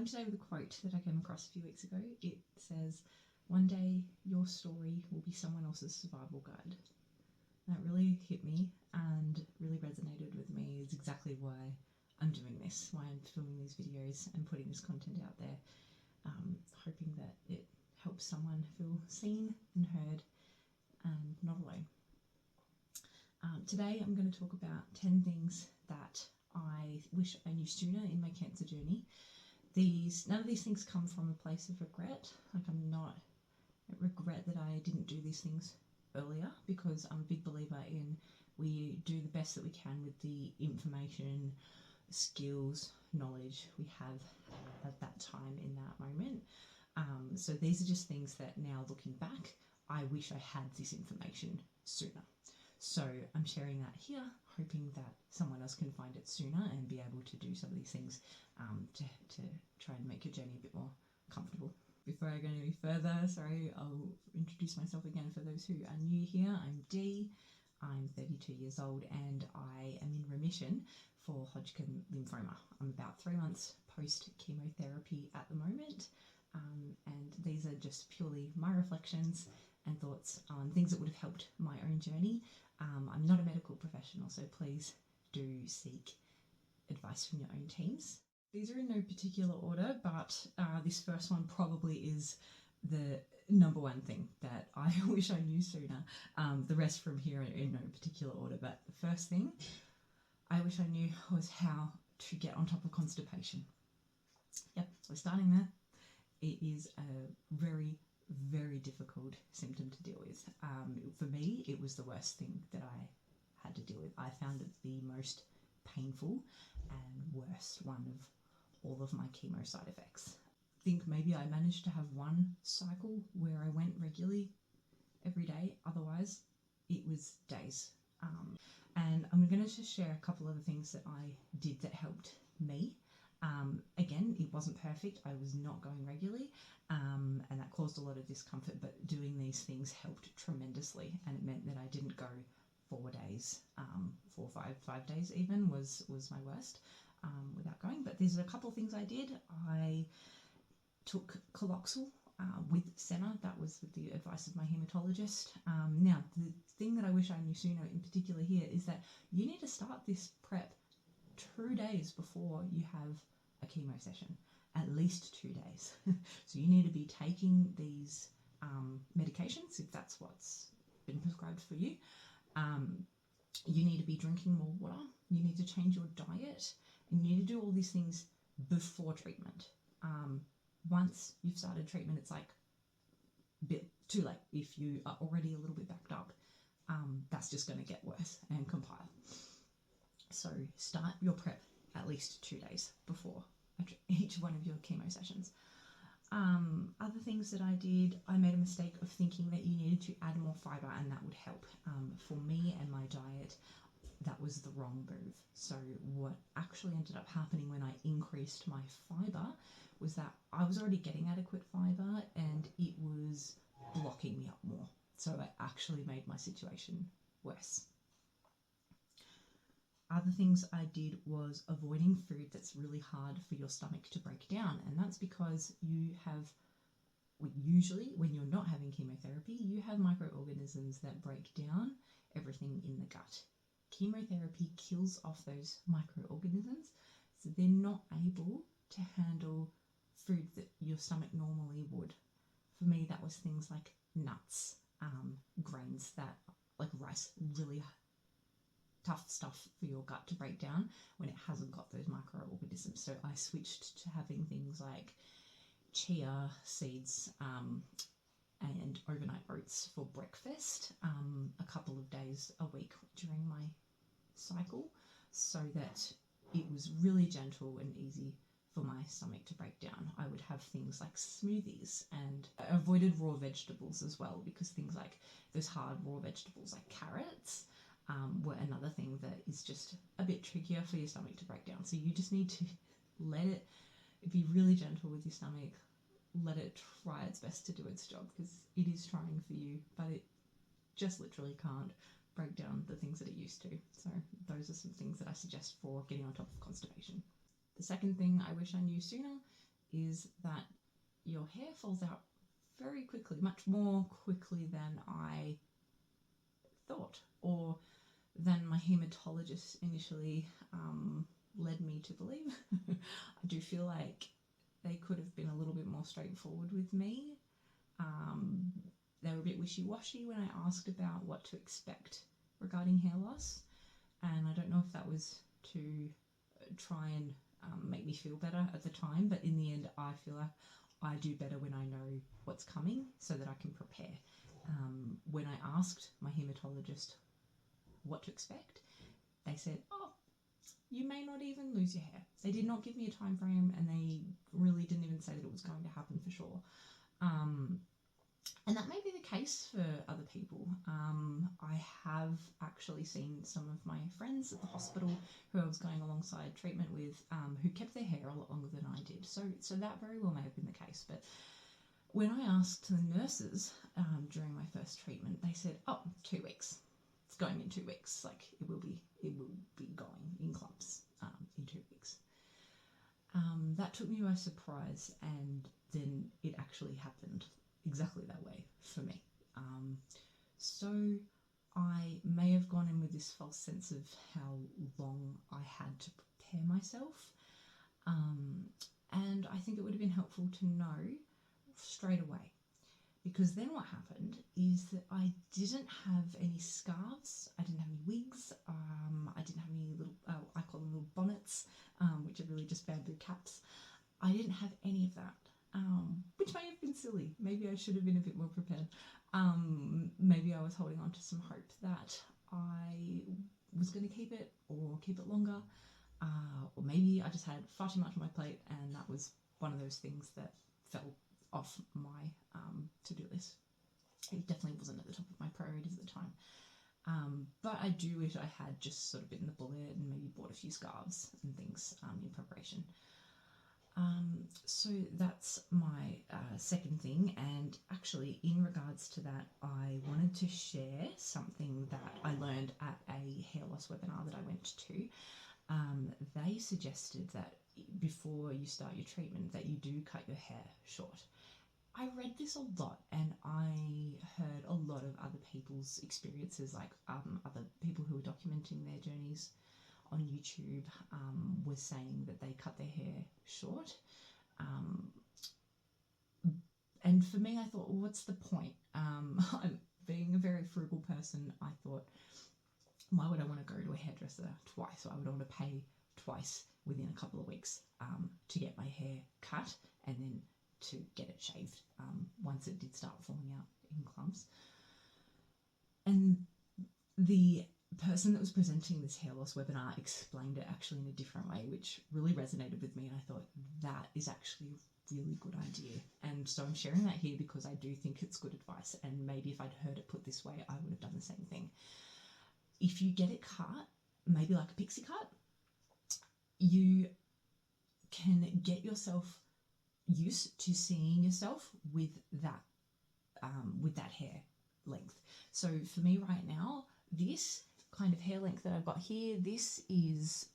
home today with a quote that I came across a few weeks ago. It says, "One day your story will be someone else's survival guide." That really hit me and really resonated with me. Is exactly why I'm doing this, why I'm filming these videos and putting this content out there, hoping that it helps someone feel seen and heard and not alone. Today I'm going to talk about 10 things that I wish I knew sooner in my cancer journey. None of these things come from a place of regret. Like, I'm not at regret that I didn't do these things earlier, because I'm a big believer in we do the best that we can with the information, skills, knowledge we have at that time in that moment. So these are just things that now, looking back, I wish I had this information sooner. So I'm sharing that here, hoping that someone else can find it sooner and be able to do some of these things to try and make your journey a bit more comfortable. Before I go any further, I'll introduce myself again for those who are new here. I'm Dee, I'm 32 years old and I am in remission for Hodgkin lymphoma. I'm about 3 months post chemotherapy at the moment, and these are just purely my reflections and thoughts on things that would have helped my own journey. I'm not a medical professional, so please do seek advice from your own teams. These are in no particular order, but this first one probably is the number one thing that I wish I knew sooner. The rest from here are in no particular order, but the first thing I wish I knew was how to get on top of constipation. Yep, we're starting there. It is a very, very difficult symptom to deal with. For me, it was the worst thing that I had to deal with. I found it the most painful and worst one of all of my chemo side effects. I think maybe I managed to have one cycle where I went regularly every day. Otherwise, it was days. And I'm going to just share a couple of the things that I did that helped me. Again, it wasn't perfect. I was not going regularly, and that caused a lot of discomfort, but doing these things helped tremendously, and it meant that I didn't go 4 days, 5 days even was my worst without going. But there's a couple of things I did. I took Coloxal with Senna. That was with the advice of my hematologist. Now, the thing that I wish I knew sooner in particular here is that you need to start this prep 2 days before you have a chemo session, at least 2 days. So you need to be taking these medications if that's what's been prescribed for you. You need to be drinking more water. You need to change your diet, and you need to do all these things before treatment. Once you've started treatment, it's like a bit too late. If you are already a little bit backed up, that's just going to get worse and compile. So start your prep at least 2 days before each one of your chemo sessions. Other things that I did, I made a mistake of thinking that you needed to add more fibre and that would help. For me and my diet, that was the wrong move. So what actually ended up happening when I increased my fibre was that I was already getting adequate fibre and it was blocking me up more. So it actually made my situation worse. Other things I did was avoiding food that's really hard for your stomach to break down, and that's because you have, usually when you're not having chemotherapy, you have microorganisms that break down everything in the gut. Chemotherapy kills off those microorganisms, so they're not able to handle food that your stomach normally would. For me, that was things like nuts, grains, that like rice, really tough stuff for your gut to break down when it hasn't got those microorganisms. So I switched to having things like chia seeds and overnight oats for breakfast a couple of days a week during my cycle, so that it was really gentle and easy for my stomach to break down. I would have things like smoothies, and I avoided raw vegetables as well, because things like those hard raw vegetables like carrots were another thing that is just a bit trickier for your stomach to break down. So you just need to let it be really gentle with your stomach, let it try its best to do its job, because it is trying for you, but it just literally can't break down the things that it used to. So those are some things that I suggest for getting on top of constipation. The second thing I wish I knew sooner is that your hair falls out very quickly, much more quickly than I thought, or than my hematologist initially led me to believe. I do feel like they could have been a little bit more straightforward with me. They were a bit wishy-washy when I asked about what to expect regarding hair loss, and I don't know if that was to try and make me feel better at the time, but in the end I feel like I do better when I know what's coming so that I can prepare. When I asked my hematologist what to expect, they said, oh, you may not even lose your hair. They did not give me a time frame, and they really didn't even say that it was going to happen for sure. And that may be the case for other people. I have actually seen some of my friends at the hospital who I was going alongside treatment with who kept their hair a lot longer than I did. So that very well may have been the case. But when I asked the nurses during my first treatment, they said, oh, 2 weeks. It's going in 2 weeks. Like it will be going in clumps in 2 weeks. That took me by surprise, and then it actually happened exactly that way for me. So I may have gone in with this false sense of how long I had to prepare myself. And I think it would have been helpful to know straight away, because then what happened is that I didn't have any scarves, I didn't have any wigs, I didn't have any little, I call them little bonnets, which are really just bamboo caps. I didn't have any of that. Which may have been silly. Maybe I should have been a bit more prepared. Maybe I was holding on to some hope that I was going to keep it or keep it longer. Or maybe I just had far too much on my plate, and that was one of those things that fell off my to-do list. It definitely wasn't at the top of my priorities at the time. But I do wish I had just sort of bitten the bullet and maybe bought a few scarves and things in preparation. So that's my second thing, and actually in regards to that, I wanted to share something that I learned at a hair loss webinar that I went to. They suggested that before you start your treatment that you do cut your hair short. I read this a lot, and I heard a lot of other people's experiences, like other people who were documenting their journeys on YouTube were saying that they cut their hair short. And for me, I thought, well, what's the point? I'm being a very frugal person. I thought, why would I want to go to a hairdresser twice? Why would I want to pay twice within a couple of weeks to get my hair cut and then to get it shaved once it did start falling out in clumps? And the person that was presenting this hair loss webinar explained it actually in a different way, which really resonated with me, and I thought that is actually a really good idea. And so I'm sharing that here because I do think it's good advice, and maybe if I'd heard it put this way, I would have done the same thing. If you get it cut, maybe like a pixie cut, you can get yourself used to seeing yourself with that hair length. So for me right now, this kind of hair length that I've got here, this is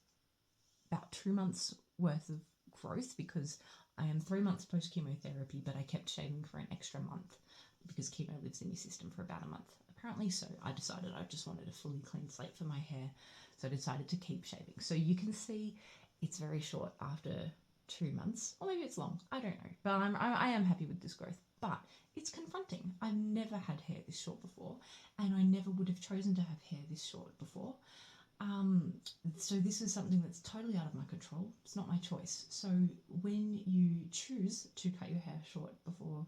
about 2 months worth of growth, because I am 3 months post chemotherapy, but I kept shaving for an extra month because chemo lives in your system for about a month apparently. So I decided I just wanted a fully clean slate for my hair, so I decided to keep shaving. So you can see it's very short after 2 months, or maybe it's long, I don't know, but I am happy with this growth. But it's confronting. I've never had hair this short before, and I never would have chosen to have hair this short before. So this is something that's totally out of my control. It's not my choice. So when you choose to cut your hair short before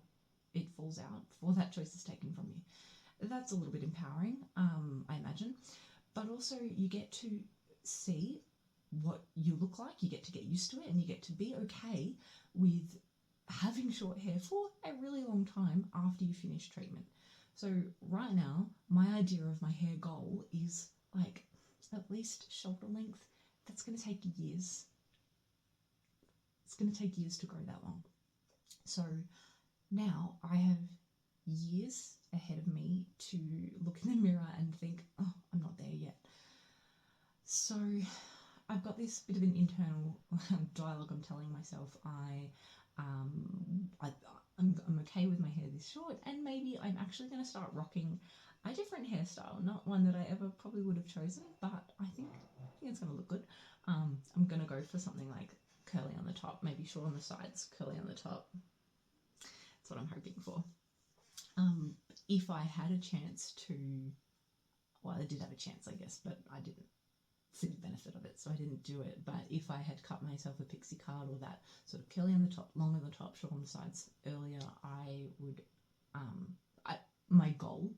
it falls out, before that choice is taken from you, that's a little bit empowering, I imagine. But also you get to see what you look like, you get to get used to it, and you get to be okay with having short hair for a really long time after you finish treatment. So right now, my idea of my hair goal is like at least shoulder length. That's going to take years. It's going to take years to grow that long. So now I have years ahead of me to look in the mirror and think, oh, I'm not there yet. So I've got this bit of an internal dialogue I'm telling myself. I I'm okay with my hair this short, and maybe I'm actually going to start rocking a different hairstyle, not one that I ever probably would have chosen, but I think it's going to look good. I'm going to go for something like curly on the top, maybe short on the sides, curly on the top. That's what I'm hoping for. If I had a chance to, well, I did have a chance, I guess, but I didn't see the benefit of it, so I didn't do it. But if I had cut myself a pixie cut or that sort of curly on the top, long on the top, short on the sides earlier, I would, my goal,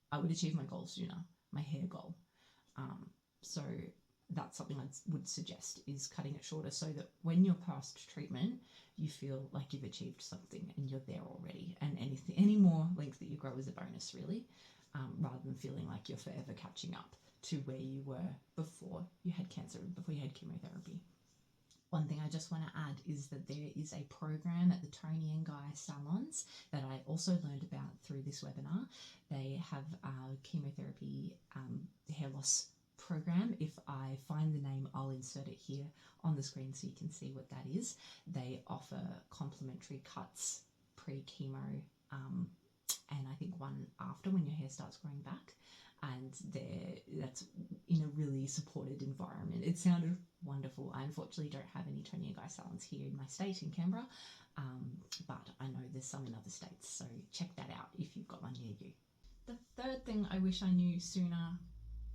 I would achieve my goal sooner, my hair goal. So that's something I would suggest, is cutting it shorter, so that when you're past treatment, you feel like you've achieved something and you're there already. And any more length that you grow is a bonus, really, rather than feeling like you're forever catching up to where you were before you had cancer, before you had chemotherapy. One thing I just want to add is that there is a program at the Tony and Guy salons that I also learned about through this webinar. They have a chemotherapy hair loss program. If I find the name, I'll insert it here on the screen so you can see what that is. They offer complimentary cuts pre-chemo, and I think one after, when your hair starts growing back. And that's in a really supported environment. It sounded wonderful. I unfortunately don't have any Tony and Guy salons here in my state, in Canberra, but I know there's some in other states, so check that out if you've got one near you. The third thing I wish I knew sooner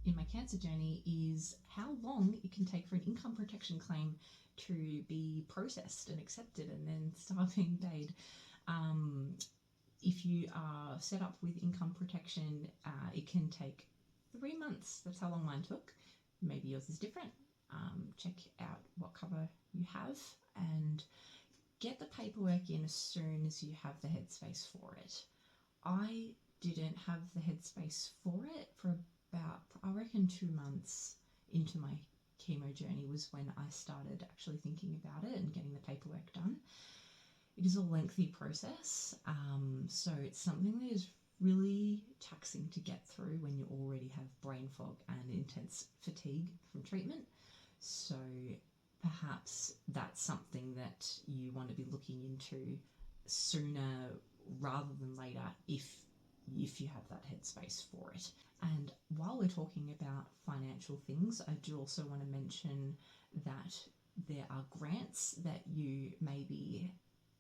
in my cancer journey is how long it can take for an income protection claim to be processed and accepted and then start being paid. If you are set up with income protection, it can take 3 months. That's how long mine took. Maybe yours is different. Check out what cover you have and get the paperwork in as soon as you have the headspace for it. I didn't have the headspace for it for about, I reckon, 2 months into my chemo journey was when I started actually thinking about it and getting the paperwork done. It is a lengthy process, so it's something that is really taxing to get through when you already have brain fog and intense fatigue from treatment. So perhaps that's something that you want to be looking into sooner rather than later if you have that headspace for it. And while we're talking about financial things, I do also want to mention that there are grants that you may be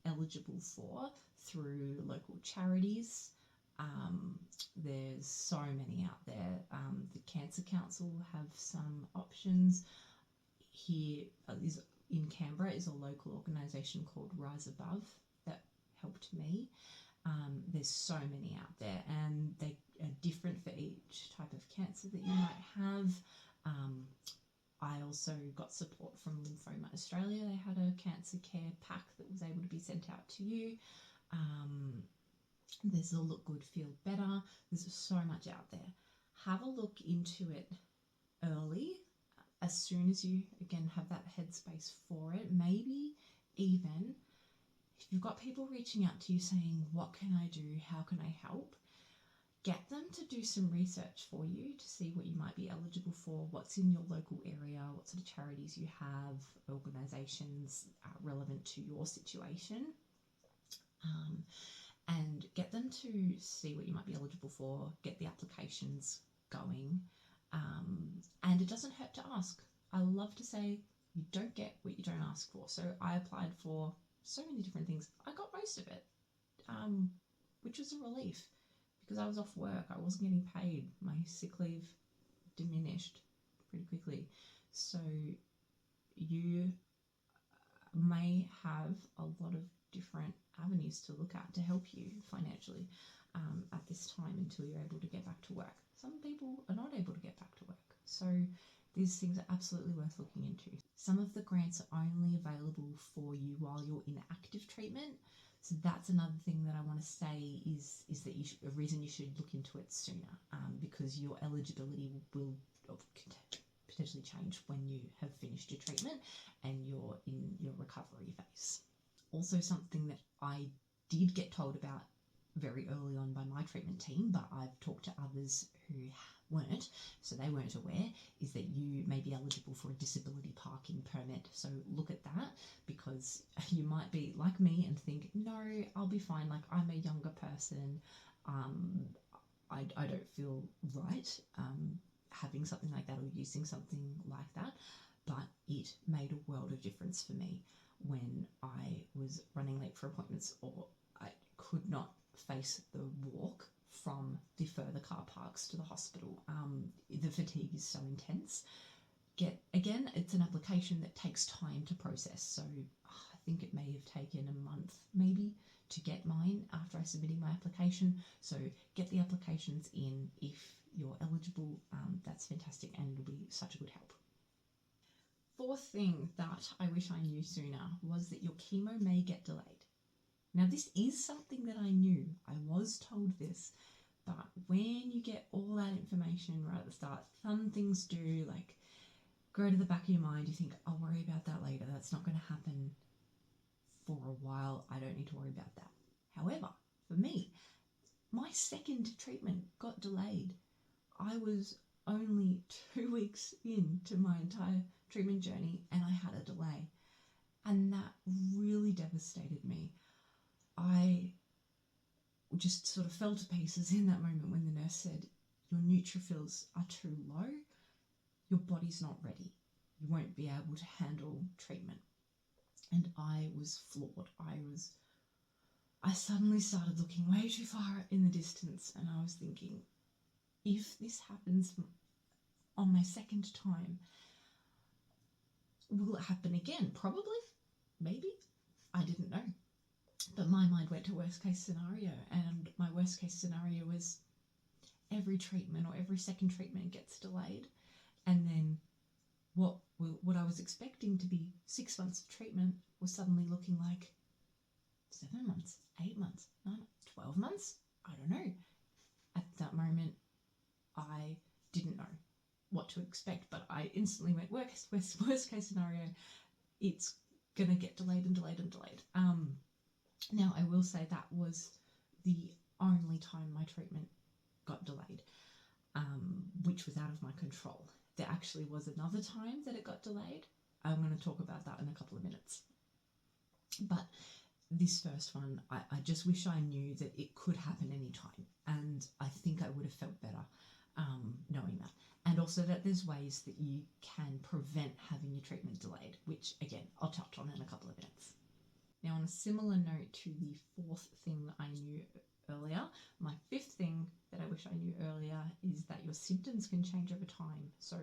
eligible for through local charities. There's so many out there. The Cancer Council have some options. Here in Canberra is a local organisation called Rise Above that helped me. There's so many out there, and they are different for each type of cancer that you might have. I also got support from Lymphoma Australia. They had a cancer care pack that was able to be sent out to you. There's a Look Good, Feel Better. There's so much out there. Have a look into it early, as soon as you, again, have that headspace for it. Maybe even if you've got people reaching out to you saying, what can I do? How can I help? Get them to do some research for you to see what you might be eligible for, what's in your local area, what sort of charities you have, organisations relevant to your situation, and get them to see what you might be eligible for, get the applications going, and it doesn't hurt to ask. I love to say you don't get what you don't ask for. So I applied for so many different things. I got most of it, which was a relief. Because I was off work, I wasn't getting paid. My sick leave diminished pretty quickly. So you may have a lot of different avenues to look at to help you financially at this time until you're able to get back to work. Some people are not able to get back to work. So these things are absolutely worth looking into. Some of the grants are only available for you while you're in active treatment. So that's another thing that I want to say is that a reason you should look into it sooner, because your eligibility will potentially change when you have finished your treatment and you're in your recovery phase. Also, something that I did get told about very early on by my treatment team, but I've talked to others who weren't, so they weren't aware, is that you may be eligible for a disability parking permit. So look at that, because you might be like me and think, no, I'll be fine. Like, I'm a younger person. I don't feel right having something like that or using something like that. But it made a world of difference for me when I was running late for appointments, or I could not face the walk from the further car parks to the hospital. The fatigue is so intense. Again, it's an application that takes time to process. So I think it may have taken a month maybe to get mine after I submitted my application. So get the applications in if you're eligible. That's fantastic, and it'll be such a good help. Fourth thing that I wish I knew sooner was that your chemo may get delayed. Now, this is something that I knew. I was told this, but when you get all that information right at the start, some things do like go to the back of your mind. You think, I'll worry about that later. That's not going to happen for a while. I don't need to worry about that. However, for me, my second treatment got delayed. I was only 2 weeks into my entire treatment journey and I had a delay. And that really devastated me. I just sort of fell to pieces in that moment when the nurse said, your neutrophils are too low, your body's not ready, you won't be able to handle treatment. And I was floored. I suddenly started looking way too far in the distance, and I was thinking, if this happens on my second time, will it happen again? Probably, maybe, I didn't know. But my mind went to worst case scenario, and my worst case scenario was every treatment or every second treatment gets delayed, and then what I was expecting to be 6 months of treatment was suddenly looking like 7 months, 8 months, 9, 12 months. I don't know. At that moment, I didn't know what to expect, but I instantly went, worst case scenario, it's gonna get delayed and delayed and delayed. Now, I will say that was the only time my treatment got delayed, which was out of my control. There actually was another time that it got delayed. I'm going to talk about that in a couple of minutes. But this first one, I just wish I knew that it could happen anytime. And I think I would have felt better knowing that. And also that there's ways that you can prevent having your treatment delayed, which, again, I'll touch on in a couple of minutes. Now, on a similar note to the fourth thing that I knew earlier, my fifth thing that I wish I knew earlier is that your symptoms can change over time. So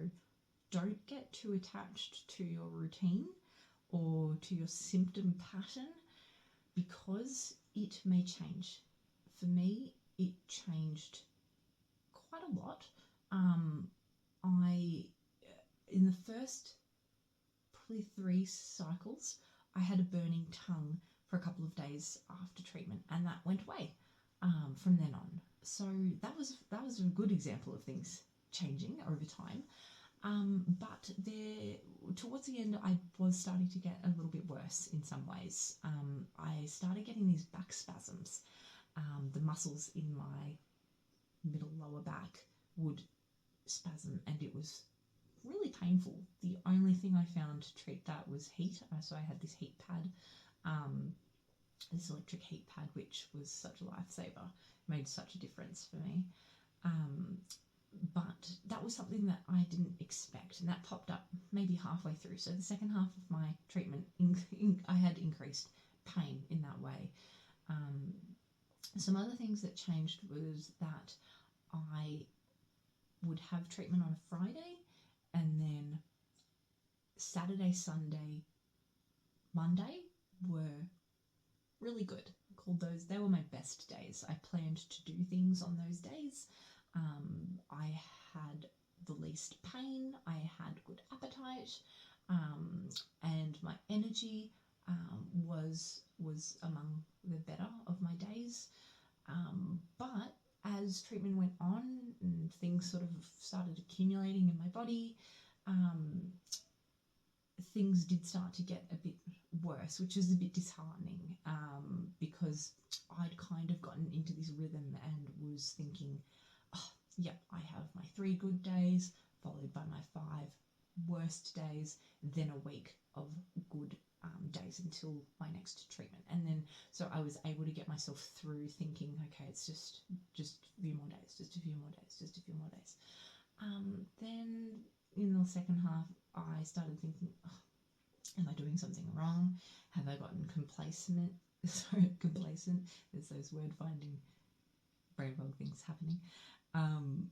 don't get too attached to your routine or to your symptom pattern, because it may change. For me, it changed quite a lot. In the first probably 3 cycles, I had a burning tongue for a couple of days after treatment, and that went away from then on. So that was a good example of things changing over time. But towards the end, I was starting to get a little bit worse in some ways. I started getting these back spasms. The muscles in my middle lower back would spasm, and it was really painful. The only thing I found to treat that was heat. So I had this heat pad, this electric heat pad, which was such a lifesaver, made such a difference for me. But that was something that I didn't expect, and that popped up maybe halfway through. So the second half of my treatment, I had increased pain in that way. Some other things that changed was that I would have treatment on a Friday, and then Saturday, Sunday, Monday were really good. They were my best days. I planned to do things on those days. I had the least pain, I had good appetite, and my energy was among the better of my days. But as treatment went on and things sort of started accumulating in my body, things did start to get a bit worse, which is a bit disheartening, because I'd kind of gotten into this rhythm and was thinking, oh, yep, I have my 3 good days followed by my 5 worst days, then a week of good days until my next treatment. And then so I was able to get myself through thinking, okay, it's just a few more days, just a few more days, just a few more days. Then in the second half, I started thinking, oh, am I doing something wrong? Have I gotten complacent? Complacent. There's those word finding brain fog things happening. Am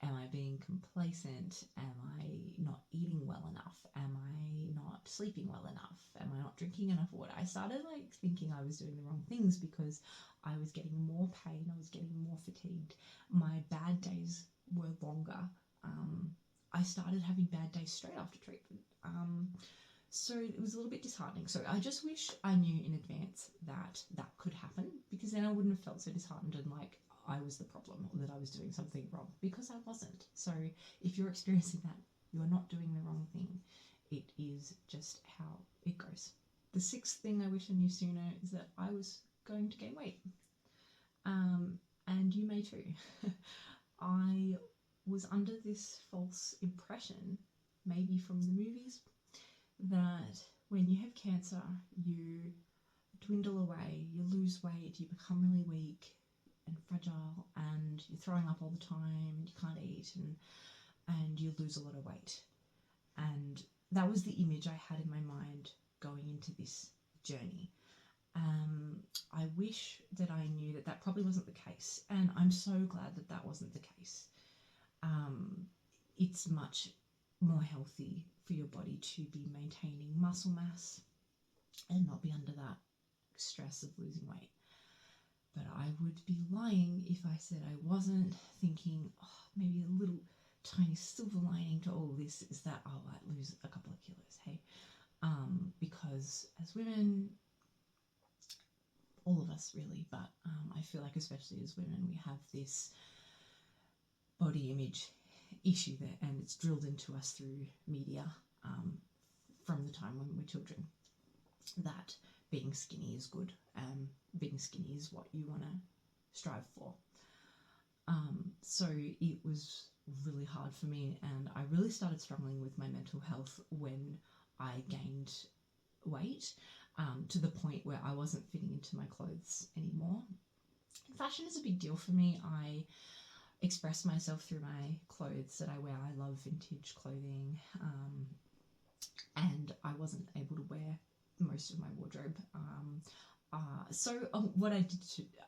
I being complacent? Am I not eating well enough? Am I not sleeping well enough? Am I not drinking enough water? I started thinking I was doing the wrong things because I was getting more pain. I was getting more fatigued. My bad days were longer. I started having bad days straight after treatment. So it was a little bit disheartening. So I just wish I knew in advance that that could happen, because then I wouldn't have felt so disheartened and like I was the problem or that I was doing something wrong, because I wasn't. So if you're experiencing that, you're not doing the wrong thing. It is just how it goes. The 6th thing I wish I knew sooner is that I was going to gain weight. And you may too. I was under this false impression, maybe from the movies, that when you have cancer, you dwindle away, you lose weight, you become really weak and fragile, and you're throwing up all the time, and you can't eat, and you lose a lot of weight. And that was the image I had in my mind going into this journey. I wish that I knew that that probably wasn't the case, and I'm so glad that that wasn't the case. It's much more healthy for your body to be maintaining muscle mass and not be under that stress of losing weight. But I would be lying if I said I wasn't thinking, oh, maybe a little tiny silver lining to all this is that I might lose a couple of kilos, hey? Because as women, all of us really, but I feel like especially as women, we have this body image issue there, and it's drilled into us through media from the time when we're children, that being skinny is good, being skinny is what you want to strive for. So it was really hard for me, and I really started struggling with my mental health when I gained weight, to the point where I wasn't fitting into my clothes anymore. Fashion is a big deal for me. I express myself through my clothes that I wear. I love vintage clothing, and I wasn't able to wear most of my wardrobe. So what I did,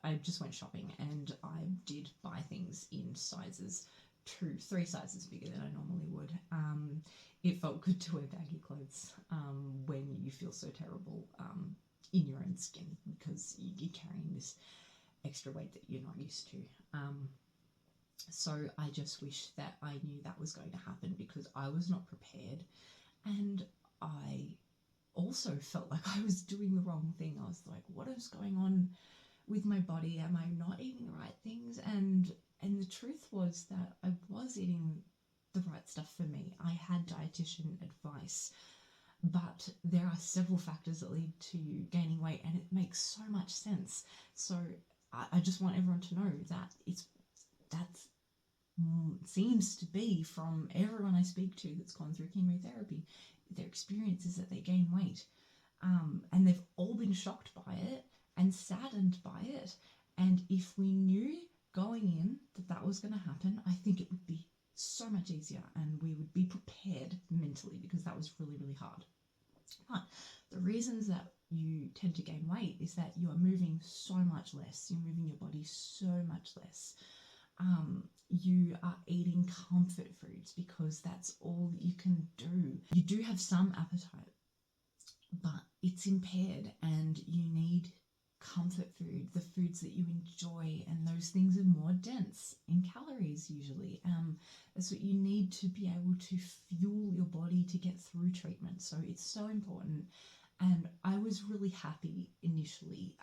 I just went shopping, and I did buy things in sizes 3 sizes bigger than I normally would. It felt good to wear baggy clothes when you feel so terrible in your own skin, because you're carrying this extra weight that you're not used to. So I just wish that I knew that was going to happen, because I was not prepared, and I also felt like I was doing the wrong thing. I was like, what is going on with my body? Am I not eating the right things? And the truth was that I was eating the right stuff for me. I had dietitian advice, but there are several factors that lead to you gaining weight, and it makes so much sense. So I just want everyone to know that that seems to be, from everyone I speak to that's gone through chemotherapy, their experience is that they gain weight, and they've all been shocked by it and saddened by it. And if we knew going in that that was going to happen, I think it would be so much easier, and we would be prepared mentally, because that was really, really hard. But the reasons that you tend to gain weight is that you are moving so much less. You're moving your body so much less. You are eating comfort foods because that's all that you can do. You do have some appetite, but it's impaired, and you need comfort food, the foods that you enjoy, and those things are more dense in calories usually. That's what you need to be able to fuel your body to get through treatment. So it's so important. And I was really happy initially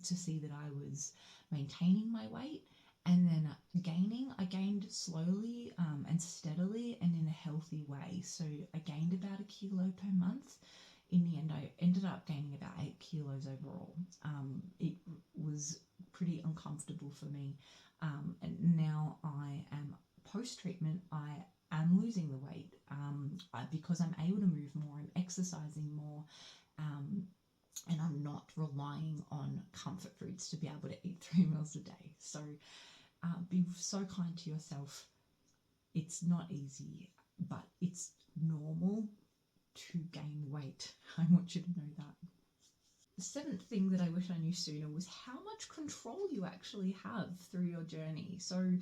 to see that I was maintaining my weight and then gaining. I gained slowly and steadily and in a healthy healthy way. So I gained about 1 kilo per month. In the end, I ended up gaining about 8 kilos overall. It was pretty uncomfortable for me. And now I am post-treatment, I am losing the weight because I'm able to move more, I'm exercising more, and I'm not relying on comfort foods to be able to eat 3 meals a day. So be so kind to yourself. It's not easy, but it's normal to gain weight. I want you to know that. The 7th thing that I wish I knew sooner was how much control you actually have through your journey. So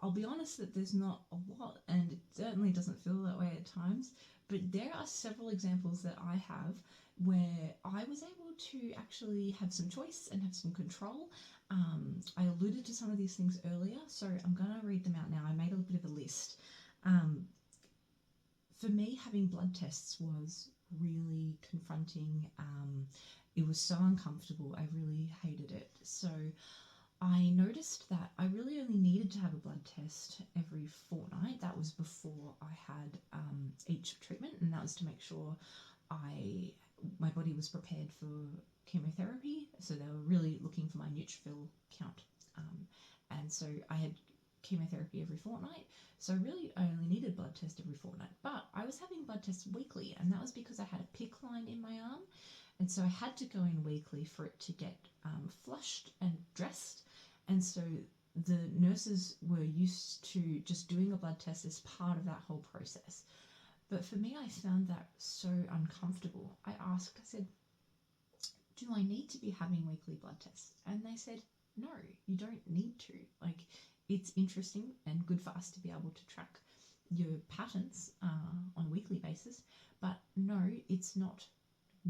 I'll be honest that there's not a lot, and it certainly doesn't feel that way at times, but there are several examples that I have where I was able to actually have some choice and have some control. I alluded to some of these things earlier, so I'm going to read them out now. I made a bit of a list. For me, having blood tests was really confronting. It was so uncomfortable. I really hated it. So I noticed that I really only needed to have a blood test every fortnight. That was before I had each treatment, and that was to make sure my body was prepared for chemotherapy. So they were really looking for my neutrophil count. And so I had chemotherapy every fortnight. So really I only needed blood test every fortnight. But I was having blood tests weekly, and that was because I had a PICC line in my arm. And so I had to go in weekly for it to get flushed and dressed. And so the nurses were used to just doing a blood test as part of that whole process. But for me, I found that so uncomfortable. I asked, I said, do I need to be having weekly blood tests? And they said, no, you don't need to. Like, it's interesting and good for us to be able to track your patterns on a weekly basis, but no, it's not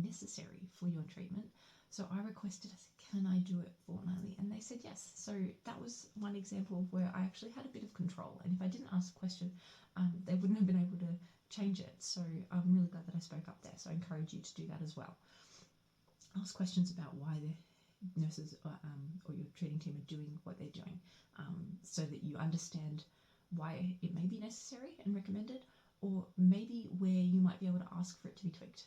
necessary for your treatment. So I requested, I said, can I do it fortnightly? And they said yes. So that was one example of where I actually had a bit of control. And if I didn't ask a question, they wouldn't have been able to change it. So I'm really glad that I spoke up there. So I encourage you to do that as well. Ask questions about why the nurses or your treating team are doing what they're doing, so that you understand why it may be necessary and recommended, or maybe where you might be able to ask for it to be tweaked.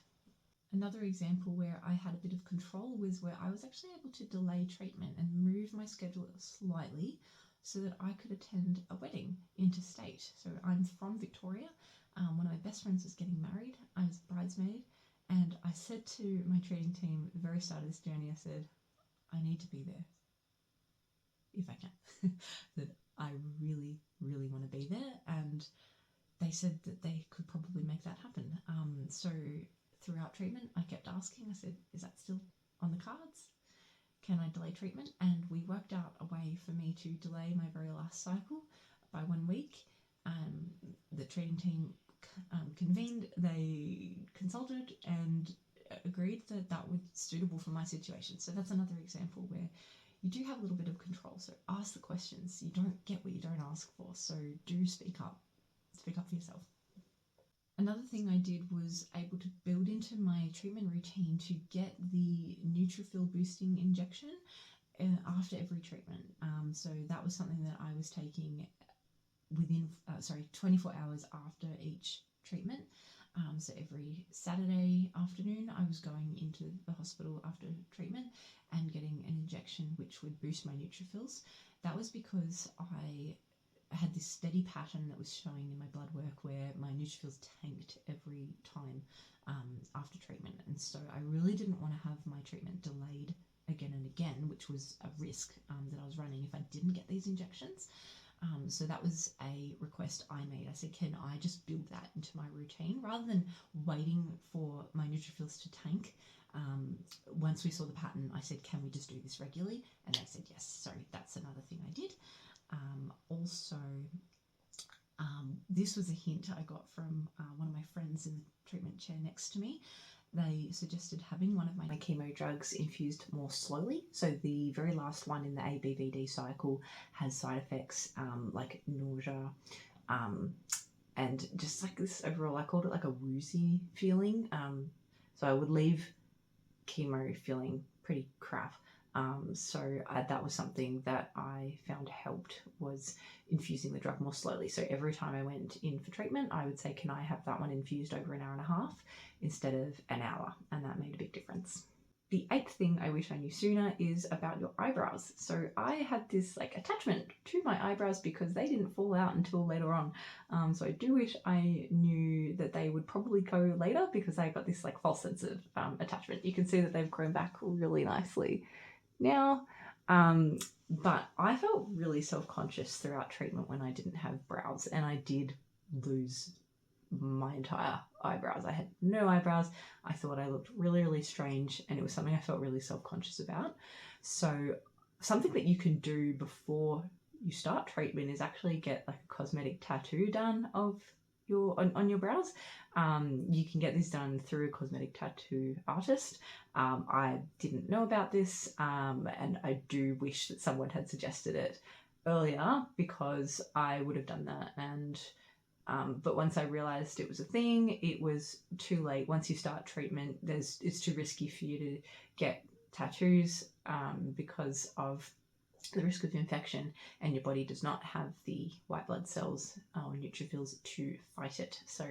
Another example where I had a bit of control was where I was actually able to delay treatment and move my schedule slightly so that I could attend a wedding interstate. So I'm from Victoria. One of my best friends was getting married. I was bridesmaid, and I said to my treating team at the very start of this journey, I said, I need to be there if I can. That I really, really want to be there. And they said that they could probably make that happen. So throughout treatment, I kept asking, I said, is that still on the cards? Can I delay treatment? And we worked out a way for me to delay my very last cycle by 1 week. The treating team convened, they consulted and agreed that that was suitable for my situation. So that's another example where you do have a little bit of control. So ask the questions. You don't get what you don't ask for. So do speak up. Speak up for yourself. Another thing I did was able to build into my treatment routine to get the neutrophil boosting injection after every treatment. So that was something that I was taking within 24 hours after each treatment. So every Saturday afternoon I was going into the hospital after treatment and getting an injection which would boost my neutrophils. That was because I had this steady pattern that was showing in my blood work where my neutrophils tanked every time after treatment. And so I really didn't want to have my treatment delayed again and again, which was a risk that I was running if I didn't get these injections. So that was a request I made. I said, can I just build that into my routine rather than waiting for my neutrophils to tank? Once we saw the pattern, I said, can we just do this regularly? And they said yes. So that's another thing I did. This was a hint I got from one of my friends in the treatment chair next to me. They suggested having one of my chemo drugs infused more slowly. So the very last one in the ABVD cycle has side effects like nausea and just like this overall, I called it like a woozy feeling. So I would leave chemo feeling pretty crap. That was something that I found helped, was infusing the drug more slowly. So every time I went in for treatment, I would say, can I have that one infused over an hour and a half instead of an hour? And that made a big difference. The 8th thing I wish I knew sooner is about your eyebrows. So I had this like attachment to my eyebrows because they didn't fall out until later on. So I do wish I knew that they would probably go later, because I got this like false sense of attachment. You can see that they've grown back really nicely now. But I felt really self-conscious throughout treatment when I didn't have brows, and I did lose my entire eyebrows. I had no eyebrows. I thought I looked really, really strange, and it was something I felt really self-conscious about. So something that you can do before you start treatment is actually get like a cosmetic tattoo done of on your brows. You can get this done through a cosmetic tattoo artist. I didn't know about this, and I do wish that someone had suggested it earlier, because I would have done that. And but once I realized it was a thing, it was too late. Once you start treatment, it's too risky for you to get tattoos because of the risk of infection, and your body does not have the white blood cells or neutrophils to fight it. So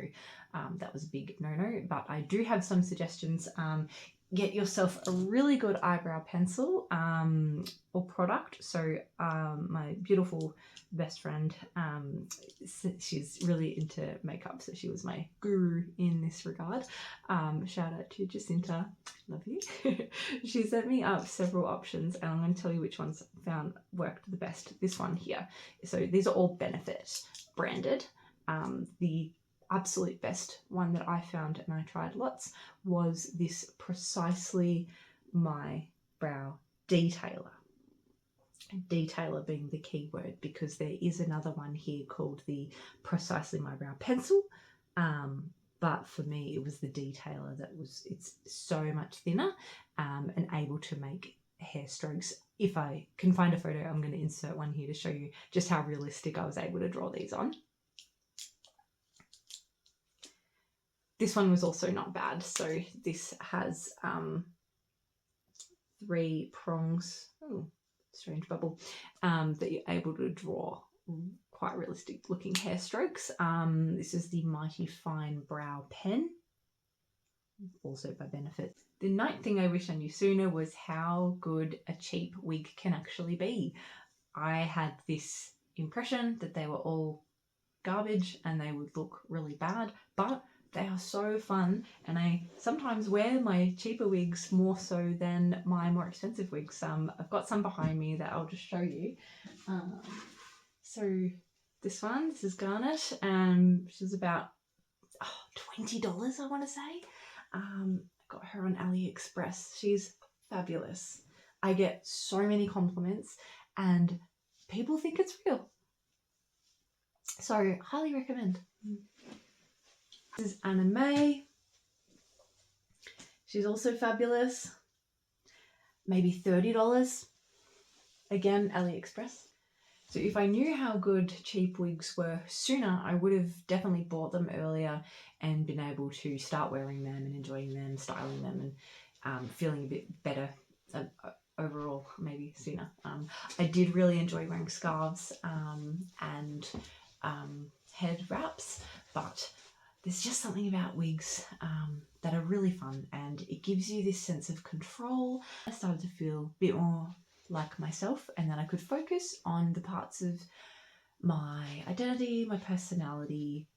that was a big no-no. But I do have some suggestions. Get yourself a really good eyebrow pencil or product. So my beautiful best friend, she's really into makeup, so she was my guru in this regard. Shout out to Jacinta, love you. She sent me up several options, and I'm going to tell you which ones found worked the best. This one here. So these are all Benefit branded. The absolute best one that I found, and I tried lots, was this Precisely My Brow Detailer. Detailer being the key word, because there is another one here called the Precisely My Brow Pencil, but for me it was the Detailer it's so much thinner and able to make hair strokes. If I can find a photo, I'm going to insert one here to show you just how realistic I was able to draw these on. This one was also not bad. So this has 3 prongs, strange bubble, that you're able to draw quite realistic looking hair strokes. This is the Mighty Fine Brow Pen, also by Benefit. The 9th thing I wish I knew sooner was how good a cheap wig can actually be. I had this impression that they were all garbage and they would look really bad, but they are so fun, and I sometimes wear my cheaper wigs more so than my more expensive wigs. I've got some behind me that I'll just show you. So this is Garnet, and she's about $20, I want to say. I got her on AliExpress. She's fabulous. I get so many compliments, and people think it's real. So highly recommend. This is Anna May. She's also fabulous. Maybe $30. Again, AliExpress. So if I knew how good cheap wigs were sooner, I would have definitely bought them earlier and been able to start wearing them and enjoying them, styling them, and feeling a bit better overall, maybe sooner. I did really enjoy wearing scarves and head wraps, but there's just something about wigs that are really fun, and it gives you this sense of control. I started to feel a bit more like myself, and then I could focus on the parts of my identity, my personality,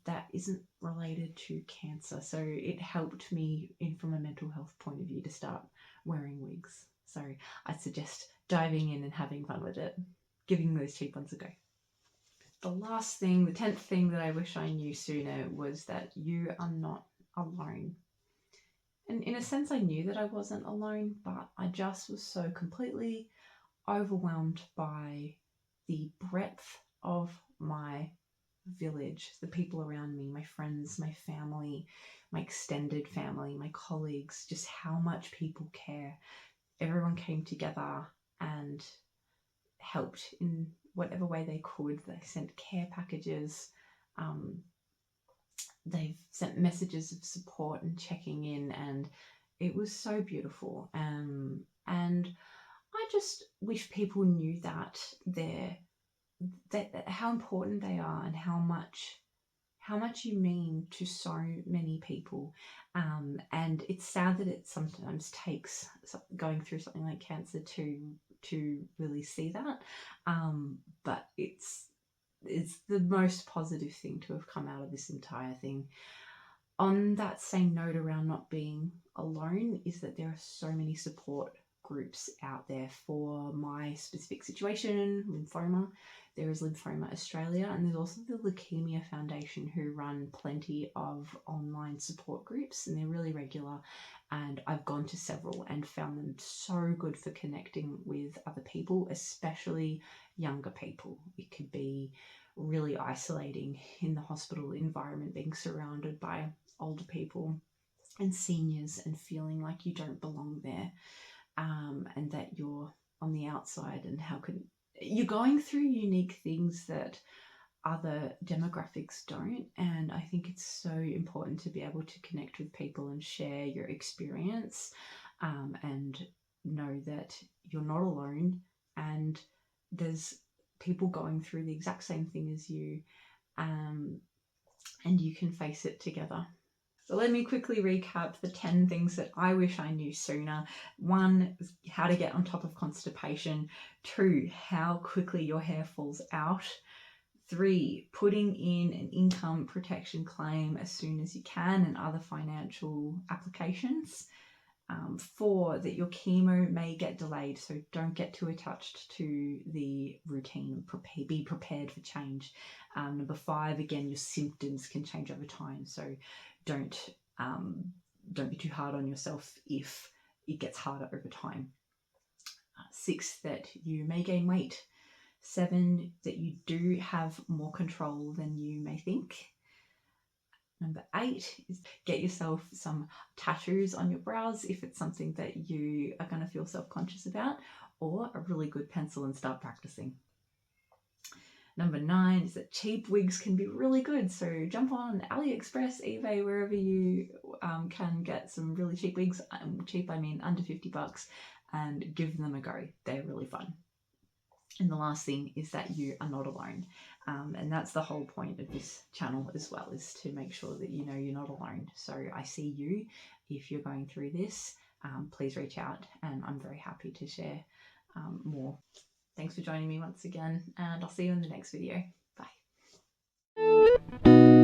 that isn't related to cancer. So it helped me from a mental health point of view to start wearing wigs. So I'd suggest diving in and having fun with it, giving those cheap ones a go. The last thing, the 10th thing that I wish I knew sooner was that you are not alone. And in a sense, I knew that I wasn't alone, but I just was so completely overwhelmed by the breadth of my village, the people around me, my friends, my family, my extended family, my colleagues, just how much people care. Everyone came together and helped in whatever way they could. They sent care packages. They've sent messages of support and checking in, and it was so beautiful. And I just wish people knew that how important they are and how much you mean to so many people. And it's sad that it sometimes takes going through something like cancer to really see that. But it's the most positive thing to have come out of this entire thing. On that same note around not being alone is that there are so many support groups out there for my specific situation, lymphoma. There is Lymphoma Australia, and there's also the Leukemia Foundation, who run plenty of online support groups, and they're really regular. And I've gone to several and found them so good for connecting with other people, especially younger people. It could be really isolating in the hospital environment, being surrounded by older people and seniors and feeling like you don't belong there, and that you're on the outside, and how can you're going through unique things that other demographics don't. And I think it's so important to be able to connect with people and share your experience, and know that you're not alone, and there's people going through the exact same thing as you, and you can face it together. So let me quickly recap the 10 things that I wish I knew sooner. 1, how to get on top of constipation. 2, how quickly your hair falls out. 3, putting in an income protection claim as soon as you can and other financial applications. 4, that your chemo may get delayed, so don't get too attached to the routine. Be prepared for change. Number 5, again, your symptoms can change over time, so don't be too hard on yourself if it gets harder over time. 6, that you may gain weight. 7, that you do have more control than you may think. Number 8 is get yourself some tattoos on your brows if it's something that you are going to feel self-conscious about, or a really good pencil and start practicing. Number 9 is that cheap wigs can be really good. So jump on AliExpress, eBay, wherever you can get some really cheap wigs. Cheap, I mean under $50, and give them a go. They're really fun. And the last thing is that you are not alone. And that's the whole point of this channel as well, is to make sure that you know you're not alone. So I see you. If you're going through this, please reach out, and I'm very happy to share more. Thanks for joining me once again, and I'll see you in the next video. Bye.